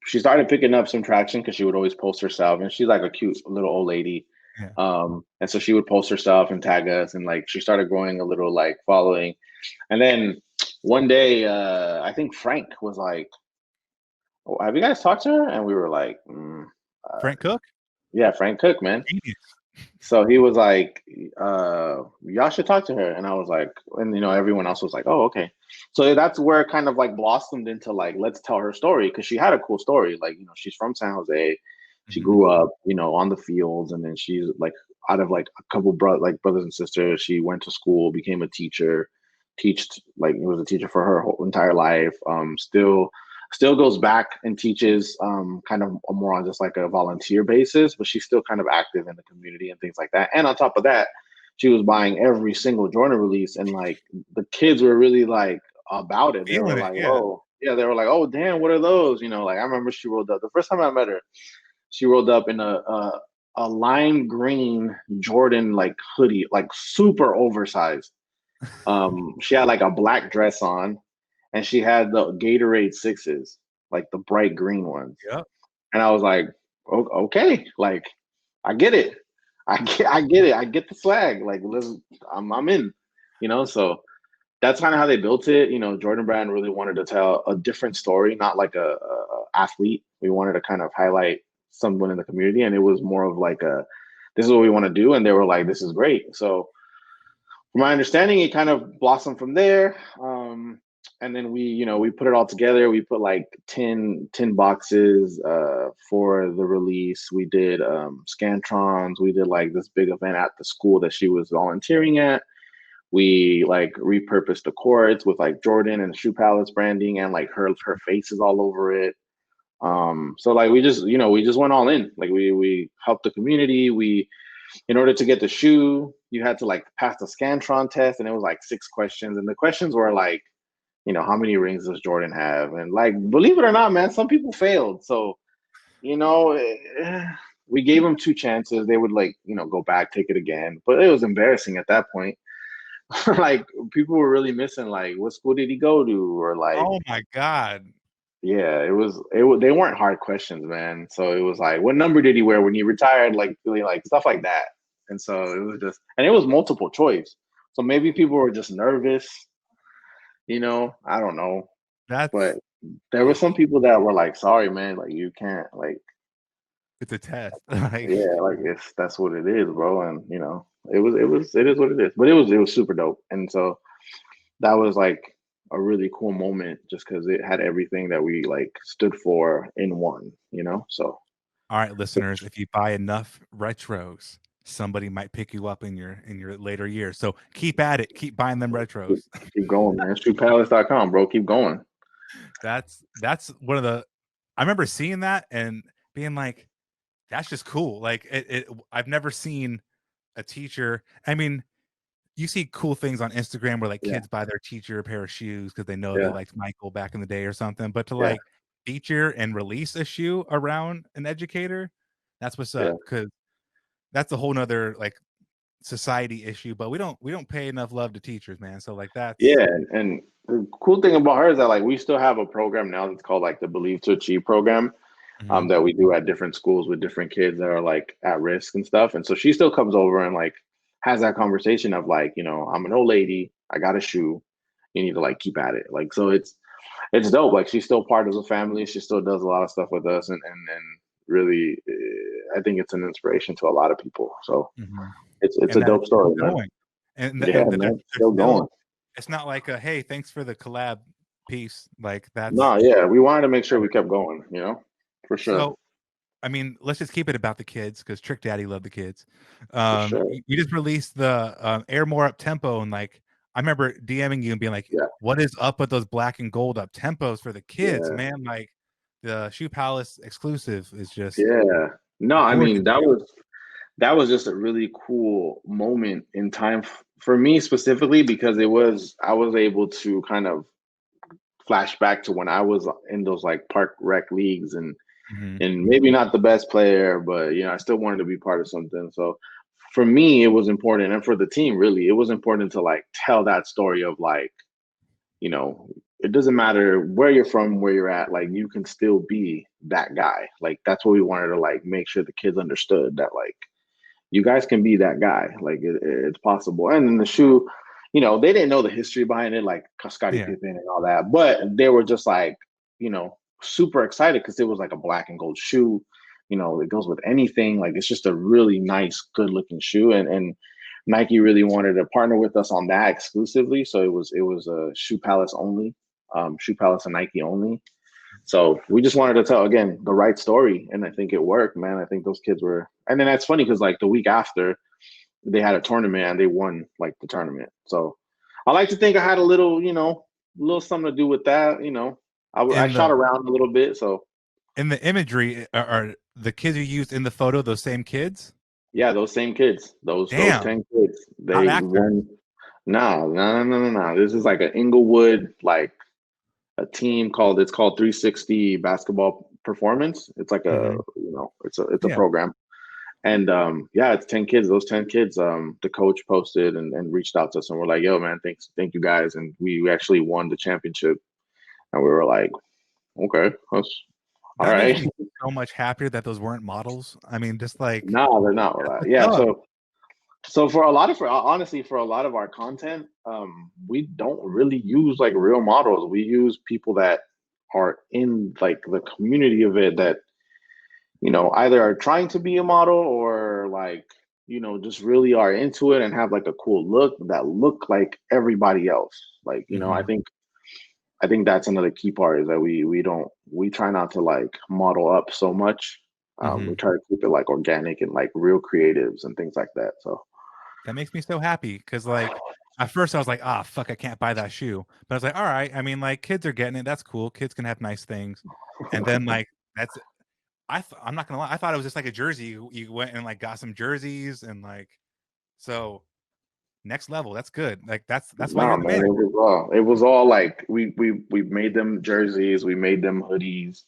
S2: she started picking up some traction because she would always post herself, and she's like a cute little old lady.
S1: yeah.
S2: And so she would post herself and tag us, and like she started growing a little like following. And then one day, I think Frank was like, "Oh, have you guys talked to her?" And we were like, uh,
S1: Frank Cook?
S2: "Yeah, Frank Cook, man."
S1: Genius.
S2: So he was like, "Y'all should talk to her." And I was like, and everyone else was like, "Oh, okay." So that's where it kind of like blossomed into like, let's tell her story because she had a cool story. Like, she's from San Jose. She
S1: Mhm,
S2: grew up, on the fields, and then she's like out of like a couple brothers and sisters. She went to school, became a teacher, teached like was a teacher for her whole entire life. Still goes back and teaches kind of more on just like a volunteer basis, but she's still kind of active in the community and things like that. And on top of that, she was buying every single Jordan release, and like the kids were really like about it. They were
S1: feeling it,
S2: like,
S1: yeah.
S2: "Oh, yeah," they were like, "Oh, damn, what are those?" Like I remember she rolled up the first time I met her. She rolled up in a lime green Jordan like hoodie, like super oversized. She had like a black dress on, and she had the Gatorade sixes, like the bright green ones.
S1: Yep.
S2: And I was like, okay, like I get it. I get it. I get the swag. Like, I'm in. So that's kind of how they built it. Jordan Brand really wanted to tell a different story, not like a athlete. We wanted to kind of highlight someone in the community, and it was more of like this is what we want to do, and they were like, this is great. So from my understanding, it kind of blossomed from there. And then we put it all together. We put like 10 boxes for the release. We did Scantrons. We did like this big event at the school that she was volunteering at. We like repurposed the courts with like Jordan and Shoe Palace branding, and like her face is all over it. So like we just went all in. Like we helped the community. In order to get the shoe, you had to like pass the Scantron test, and it was like 6 questions. And the questions were like, how many rings does Jordan have? And like, believe it or not, man, some people failed. So, you know, eh, we gave them 2 chances. They would like, go back, take it again. But it was embarrassing at that point. Like people were really missing like, what school did he go to? Or like,
S1: Oh my God.
S2: yeah, they weren't hard questions, man. So it was like, what number did he wear when he retired? Like really like stuff like that. And so it was multiple choice. So maybe people were just nervous, I don't know.
S1: That's
S2: But there were some people that were like, sorry, man, like you can't like,
S1: it's a test. Like,
S2: yeah, like that's what it is, bro. And it is what it is. But it was super dope. And so that was like a really cool moment just because it had everything that we like stood for in one. So
S1: all right, listeners, if you buy enough retros, somebody might pick you up in your later years. So keep at it. Keep buying them
S2: keep,
S1: retros.
S2: keep going, man. Shoepalace.com, bro. Keep going.
S1: That's one of the I remember seeing that and being like, that's just cool. Like I've never seen a teacher. I mean, you see cool things on Instagram where like
S2: Yeah,
S1: kids buy their teacher a pair of shoes because they know they
S2: yeah,
S1: liked Michael back in the day or something. But to
S2: yeah,
S1: like feature and release a shoe around an educator, that's what's
S2: yeah.
S1: up. Because that's a whole nother like society issue. But we don't pay enough love to teachers, man. So like that's
S2: Yeah, and the cool thing about her is that like we still have a program now that's called like the Believe to Achieve program,
S1: mhm.
S2: that we do at different schools with different kids that are like at risk and stuff. And so she still comes over and like has that conversation of like, I'm an old lady, I got a shoe, you need to like keep at it. Like so it's dope. Like she's still part of the family. She still does a lot of stuff with us, and really, I think it's an inspiration to a lot of people. So
S1: Mhm.
S2: it's a
S1: And that
S2: dope
S1: it's still
S2: story, man.
S1: going.
S2: Yeah,
S1: And
S2: man,
S1: they're
S2: still
S1: still
S2: going.
S1: it's not like a hey, thanks for the collab piece. Like that's
S2: No, yeah, we wanted to make sure we kept going, for sure,
S1: so I mean, let's just keep it about the kids because Trick Daddy loved the kids.
S2: for sure.
S1: You just released the Air More Up Tempo, and like I remember DMing you and being like,
S2: Yeah,
S1: "What is up with those black and gold up tempos for the kids,
S2: yeah,
S1: man?" Like the Shoe Palace exclusive is just
S2: yeah. No, I
S1: gorgeous.
S2: mean that was just a really cool moment in time for me specifically because I was able to kind of flash back to when I was in those like park rec leagues
S1: Mhm.
S2: and maybe not the best player, but I still wanted to be part of something. So for me, it was important, and for the team, really, it was important to like tell that story of like, you know, it doesn't matter where you're from, where you're at, like you can still be that guy. Like that's what we wanted to like make sure the kids understood that like you guys can be that guy. Like it's possible. And then the shoe, they didn't know the history behind it, like Scottie
S1: Yeah.
S2: Pippen and all that, but they were just like, super excited because it was like a black and gold shoe. It goes with anything. Like it's just a really nice, good looking shoe. And Nike really wanted to partner with us on that exclusively. So it was a Shoe Palace only, Shoe Palace and Nike only. So we just wanted to tell again the right story, and I think it worked, man. I think those kids were, and then that's funny because like the week after they had a tournament and they won like the tournament. So I like to think I had a little, little something to do with that. I
S1: In
S2: shot
S1: the
S2: around a little bit, so
S1: imagery are the kids you used in the photo those same kids?
S2: yeah, those same kids, those
S1: Damn,
S2: 10 kids,
S1: not
S2: they
S1: actors.
S2: won. No, no, no, no, no. This is like an Inglewood, like a team it's called 360 Basketball Performance. It's like
S1: Mhm.
S2: it's a
S1: Yeah.
S2: program. And yeah, it's 10 kids. Those 10 kids, the coach posted and reached out to us and we're like, yo, man, thank you guys. And we actually won the championship. And we were like, okay, All
S1: that makes
S2: right.
S1: me so much happier that those weren't models. I mean, just like
S2: No, they're not. Yeah.
S1: dub.
S2: So for a lot of, for honestly, for a lot of our content, we don't really use like real models. We use people that are in like the community of it that, either are trying to be a model or like, just really are into it and have like a cool look that look like everybody else. Like,
S1: Mhm,
S2: I think that's another key part is that we try not to like model up so much. We
S1: mhm.
S2: try to keep it like organic and like real creatives and things like that. So
S1: That makes me so happy because, like, at first I was like, "Ah, fuck, I can't buy that shoe." But I was like, "All right, I mean, like, kids are getting it. That's cool. Kids can have nice things." And then, like, that's I'm not gonna lie, I thought it was just like a jersey. You went and like got some jerseys and like so next level. That's good. Like that's why
S2: nah,
S1: you're the
S2: man,
S1: manager.
S2: it was all like we made them jerseys, we made them hoodies,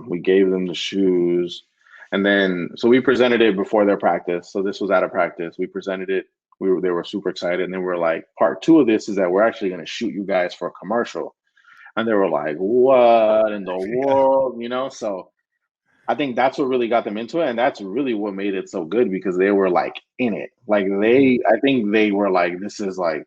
S2: we gave them the shoes, and then so we presented it before their practice. So this was out of practice. We presented it. They were super excited, and then we're like, part two of this is that we're actually going to shoot you guys for a commercial, and they were like, what in the
S1: Yeah.
S2: world, So I think that's what really got them into it, and that's really what made it so good because they were like in it. Like
S1: Mhm,
S2: I think they were like, this is like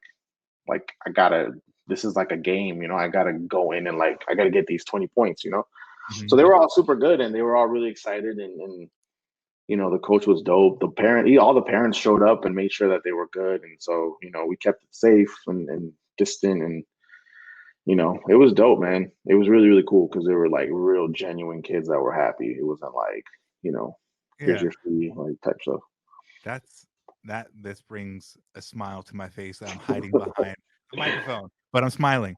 S2: I gotta this is like a game, I gotta go in and like I gotta get these 20 points, so
S1: mhm.
S2: they were all super good and they were all really excited and the coach was dope. All the parents showed up and made sure that they were good, and so we kept it safe and distant, and it was dope, man. It was really really cool because they were like real genuine kids that were happy. It wasn't like you know here's
S1: Yeah.
S2: your fee like type stuff.
S1: That's this brings a smile to my face that I'm hiding behind the microphone, but I'm smiling.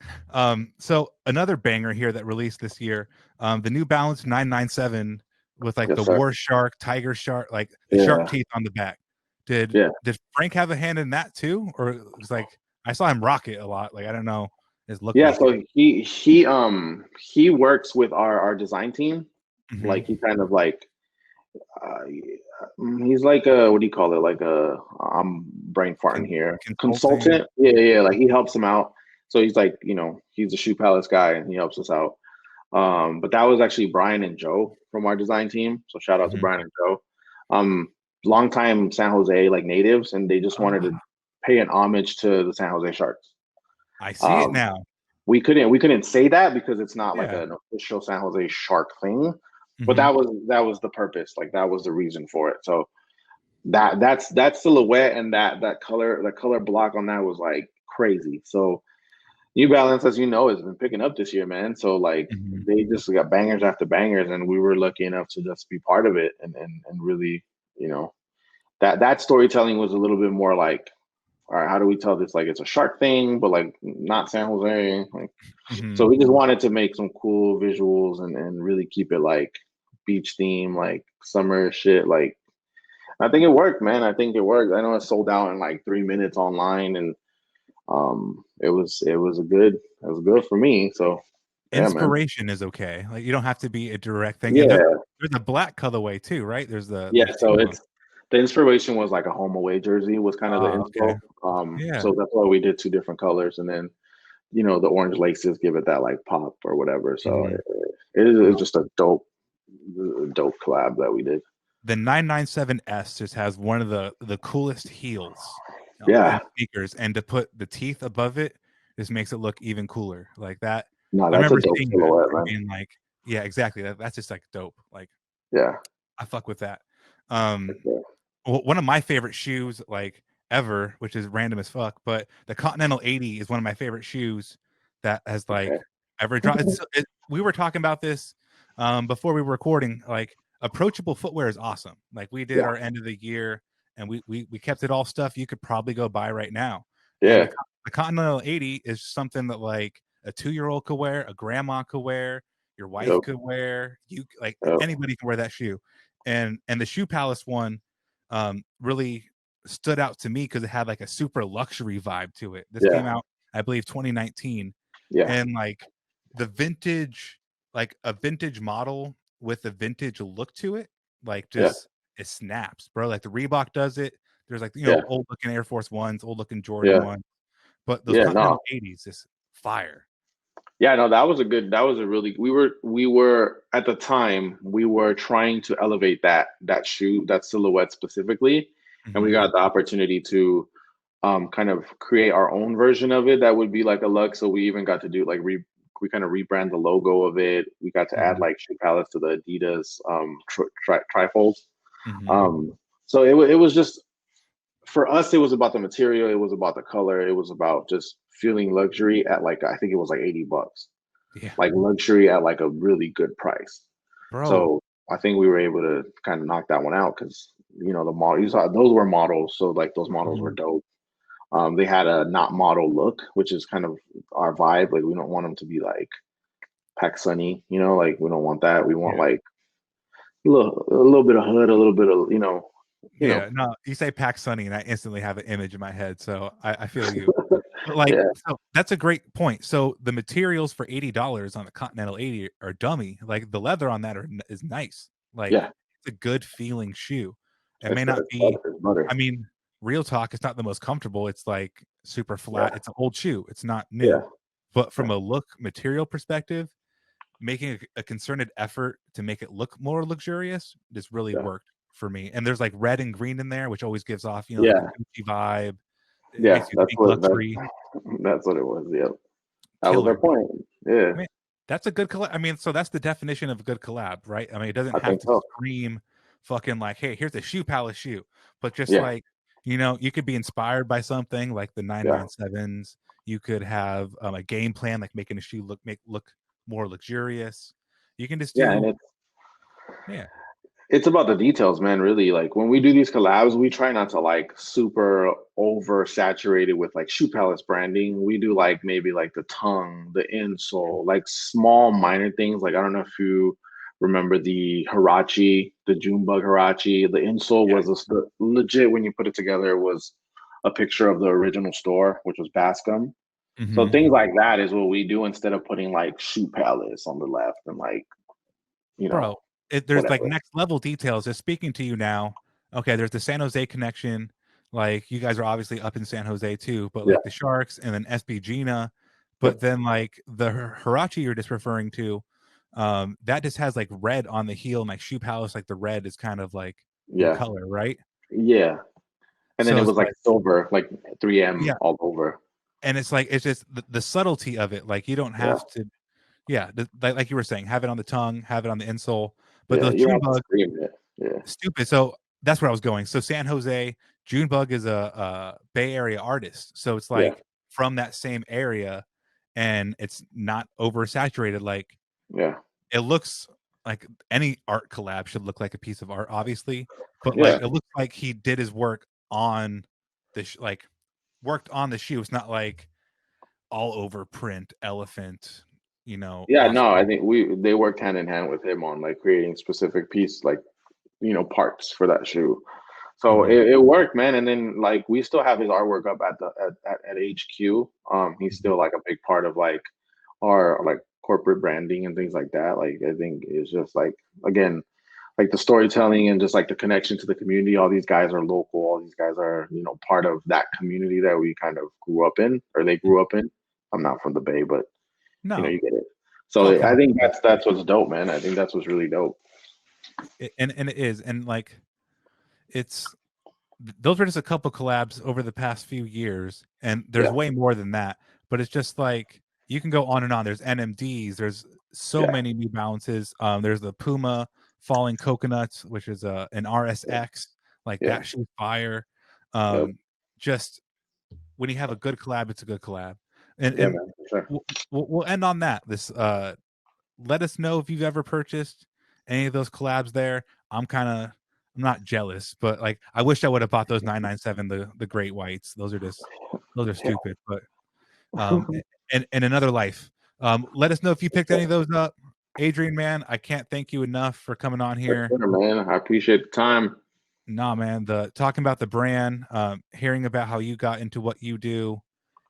S1: So another banger here that released this year, the New Balance 997 with like
S2: Yes
S1: the
S2: sir.
S1: war shark, tiger shark, like the shark
S2: Yeah.
S1: teeth on the back. Did
S2: Yeah.
S1: did Frank have a hand in that too, or it was like I saw him rock it a lot. Like I don't know, his look
S2: Yeah,
S1: like it.
S2: so he works with our design team.
S1: Hmm.
S2: Like he kind of like uh, he's like a, what do you call it? Like a, I'm brain farting here.
S1: Consulting.
S2: Consultant. Yeah, yeah. Like he helps him out. So he's like, he's a Shoe Palace guy and he helps us out. But that was actually Brian and Joe from our design team. So shout out to
S1: Mhm.
S2: Brian and Joe. Um, Longtime San Jose like natives, and they just wanted to
S1: Ah,
S2: pay an homage to the San Jose Sharks.
S1: I see it
S2: Um,
S1: now.
S2: we couldn't say that because it's not like
S1: Yeah.
S2: an official San Jose Shark thing, but
S1: Hmm.
S2: that was the purpose. Like that was the reason for it. So that silhouette and that color block on that was like crazy. So New Balance, as you know, has been picking up this year, man. So like
S1: Hmm.
S2: they just got bangers after bangers, and we were lucky enough to just be part of it and really, you know, that storytelling was a little bit more like, all right, how do we tell this like it's a shark thing, but like not San Jose? Like,
S1: Hmm.
S2: so we just wanted to make some cool visuals and really keep it like beach theme, like summer shit. Like I think it worked, man. I think it worked. I know it sold out in like 3 minutes online, and it was good for me. So yeah, man.
S1: Inspiration is okay. Like you don't have to be a direct thing. And
S2: Yeah,
S1: there's a black colorway too, right?
S2: yeah.
S1: There's two
S2: So
S1: of them.
S2: it's the inspiration was like a home away jersey was kind of the
S1: Okay.
S2: inspo.
S1: Yeah.
S2: So that's why we did two different colors, and then the orange laces give it that like pop or whatever. So
S1: Mhm.
S2: it's
S1: Well,
S2: just a dope collab that we did.
S1: the 997S just has one of the coolest heels in
S2: Yeah,
S1: sneakers, and to put the teeth above it just makes it look even cooler. Like that.
S2: no,
S1: I
S2: that's a
S1: remember
S2: dope
S1: seeing that
S2: silhouette,
S1: and
S2: man.
S1: being like, yeah, exactly. That's just like dope. Like
S2: Yeah,
S1: I fuck with that.
S2: right
S1: Um,
S2: there.
S1: one of my favorite shoes like ever, which is random as fuck, but the Continental 80 is one of my favorite shoes that has
S2: Okay.
S1: like ever dropped. We were talking about this before we were recording. Like approachable footwear is awesome. Like we did
S2: Yeah,
S1: our end of the year and we kept it all stuff you could probably go buy right now. And
S2: yeah,
S1: the Continental 80 is something that like a 2-year-old could wear, a grandma could wear, your wife
S2: yep,
S1: could wear, you like
S2: yep,
S1: anybody can wear that shoe. And the Shoe Palace one really stood out to me because it had like a super luxury vibe to it. This
S2: yeah,
S1: came out, I believe, 2019,
S2: yeah,
S1: and like the vintage, like a vintage model with a vintage look to it, like
S2: yeah,
S1: just it snaps, bro. Like the Reebok does it. There's like
S2: yeah,
S1: old looking Air Force Ones, old looking Jordan
S2: yeah,
S1: ones, but those
S2: yeah. No,
S1: Continental 80s is fire.
S2: Yeah, no, that was a really we were at the time we were trying to elevate that shoe, that silhouette specifically, and we
S1: Hmm.
S2: got the opportunity to kind of create our own version of it that would be like a lug. So we even got to do like we kind of rebrand the logo of it. We got to add
S1: Hmm.
S2: like Shoe Palace to the Adidas trifolds.
S1: Hmm.
S2: Um, so it was just for us, it was about the material, it was about the color, it was about just feeling luxury at like I think it was like $80,
S1: Yeah,
S2: like luxury at like a really good price.
S1: bro.
S2: So I think we were able to kind of knock that one out because the model you saw those were models, so like those models were
S1: Mhm.
S2: dope. They had a not model look, which is kind of our vibe. Like we don't want them to be like Pac Sunny, like we don't want that. We want
S1: Yeah.
S2: like a little bit of hood, a little bit of you know,
S1: Yeah, no, you say Pac Sunny, and I instantly have an image in my head. So I feel you. But like,
S2: yeah,
S1: so that's a great point. So the materials for $80 on the Continental 80 are dummy. Like the leather on that is nice. Like
S2: yeah.
S1: it's a good feeling shoe. It may
S2: It's
S1: not
S2: it's
S1: be.
S2: butter, it's butter.
S1: I mean, real talk, it's not the most comfortable. It's like super flat.
S2: Yeah,
S1: It's an old shoe. It's not
S2: yeah,
S1: new. But
S2: yeah,
S1: from a look material perspective, making a concerted effort to make it look more luxurious just really
S2: yeah,
S1: worked for me. And there's like red and green in there, which always gives off, like a
S2: yeah,
S1: Gucci vibe. It
S2: yeah.
S1: makes you think luxury.
S2: That's what it was. Yep, that was our
S1: Killer.
S2: point. Yeah,
S1: I mean, that's a good collab. I mean, so that's the definition of a good collab, right? I mean, it doesn't
S2: I
S1: have
S2: think
S1: to
S2: so.
S1: scream fucking like, hey, here's a Shoe Palace shoe, but just
S2: Yeah,
S1: like, you could be inspired by something like the
S2: yeah,
S1: 997s. You could have a game plan, like making a shoe look more luxurious. You can just
S2: yeah. And
S1: do,
S2: it's
S1: yeah.
S2: it's about the details, man. Really, like when we do these collabs, we try not to like super over saturated with like Shoe Palace branding. We do like maybe like the tongue, the insole, like small minor things. Like I don't know if you remember the Hirachi, the Junebug Hirachi. The insole
S1: Yeah.
S2: was legit when you put it together. It was a picture of the original store, which was Bascom. So
S1: Hmm.
S2: things like that is what we do instead of putting like Shoe Palace on the left and like
S1: Bro, there's like
S2: whatever.
S1: next level details. Just speaking to you now. Okay, there's the San Jose connection. Like you guys are obviously up in San Jose too, but
S2: Yeah.
S1: like the Sharks and then SB Gina, but
S2: Yep.
S1: then like the Hirachi you're just referring to, that just has like red on the heel, and like Shoe Palace, like the red is kind of like in
S2: Yeah.
S1: color, right?
S2: Yeah. And then
S1: So
S2: it
S1: it's
S2: was like
S1: like,
S2: silver, like 3M
S1: yeah,
S2: all over.
S1: and it's like it's just the subtlety of it. Like you don't
S2: Yeah.
S1: have to, yeah, like you were saying, have it on the tongue, have it on the insole, but
S2: Yeah.
S1: those
S2: You don't
S1: June
S2: have to scream it. Yeah.
S1: stupid. So that's where I was going. So San Jose, Junebug is a Bay Area artist. So it's
S2: Yeah.
S1: like from that same area, and it's not oversaturated. Like
S2: Yeah.
S1: it looks like any art collab should look like a piece of art, obviously. But like
S2: Yeah.
S1: it looks like he did his work on like worked on the shoe. It's not like all over print elephant,
S2: Yeah.
S1: off
S2: No, I
S1: white.
S2: think they worked hand in hand with him on like creating specific piece, like, parts for that shoe. So
S1: Hmm.
S2: it worked, man. And then like we still have his artwork up at the at HQ. He's
S1: Hmm.
S2: still like a big part of like our like corporate branding and things like that. Like I think it's just like again, like the storytelling and just like the connection to the community. All these guys are local. All these guys are, part of that community that we kind of grew up in, or they grew up in. I'm not from the Bay, but
S1: No.
S2: you get it. So
S1: Okay.
S2: I think that's what's dope, man. I think that's what's really dope.
S1: And it is. And like it's those were just a couple collabs over the past few years, and there's
S2: Yeah,
S1: way more than that. But it's just like you can go on and on. There's NMDs. There's so
S2: yeah,
S1: many New Balances. There's the Puma Falling Coconuts, which is an
S2: yeah,
S1: RSX. Like
S2: yeah,
S1: that shoe's fire.
S2: yep,
S1: Just when you have a good collab, it's a good collab. And
S2: yeah,
S1: and
S2: man, for sure.
S1: we'll end on that. This let us know if you've ever purchased any of those collabs there. I'm not jealous, but like I wish I would have bought those 997, the great whites. Those are
S2: Yeah,
S1: stupid. But um and in another life. Let us know if you picked any of those up. Adrian, man, I can't thank you enough for coming on
S2: for
S1: here.
S2: sure, man. I appreciate the time.
S1: Nah, man, the talking about the brand, hearing about how you got into what you do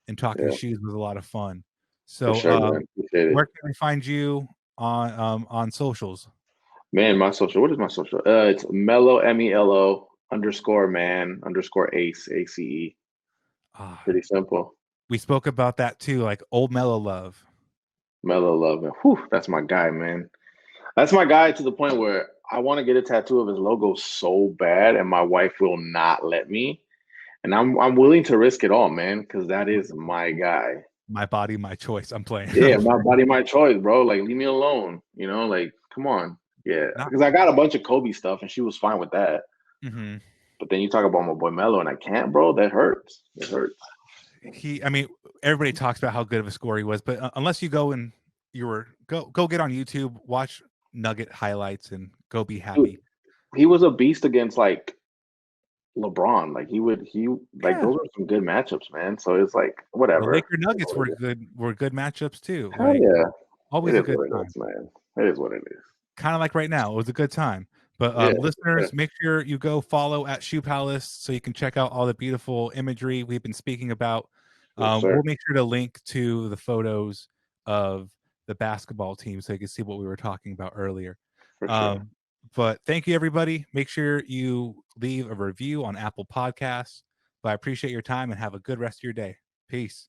S1: and talking
S2: Yeah,
S1: shoes was a lot of fun.
S2: for
S1: So
S2: sure, man. Appreciate it,
S1: where can we find you on socials?
S2: man. My social. What is my social? It's Melo Melo underscore man underscore ace ace.
S1: Ah,
S2: Pretty simple.
S1: we spoke about that too, like old mellow love.
S2: Mellow Love, man. Whew, that's my guy, man. That's my guy to the point where I want to get a tattoo of his logo so bad, and my wife will not let me. And I'm willing to risk it all, man, because that is my guy.
S1: My body, my choice. I'm playing.
S2: Yeah, my body, my choice, bro. Like, leave me alone. You know, like, come on. Yeah,
S1: Not.
S2: because I got a bunch of Kobe stuff, and she was fine with that.
S1: Mm-hmm.
S2: But then you talk about my boy Melo, and I can't, bro. That hurts. It hurts.
S1: I mean, everybody talks about how good of a score he was, but unless you go and go get on YouTube, watch Nugget highlights, and go be
S2: Dude,
S1: happy.
S2: he was a beast against like LeBron. Like he like
S1: Yeah,
S2: those were some good matchups, man. So it's like
S1: the
S2: whatever.
S1: Laker
S2: It is
S1: Nuggets
S2: what it is.
S1: were good matchups too.
S2: Hell
S1: Like
S2: yeah. It
S1: always a
S2: is
S1: good
S2: what it
S1: time.
S2: is, man. It is what it is.
S1: Kind of like right now, it was a good time. But
S2: Yeah, yeah.
S1: listeners, make sure you go follow at Shoe Palace so you can check out all the beautiful imagery we've been speaking about.
S2: Yes, sir.
S1: We'll make sure to link to the photos of the basketball team so you can see what we were talking about earlier.
S2: For sure.
S1: Um, but thank you, everybody. Make sure you leave a review on Apple Podcasts. But I appreciate your time and have a good rest of your day. Peace.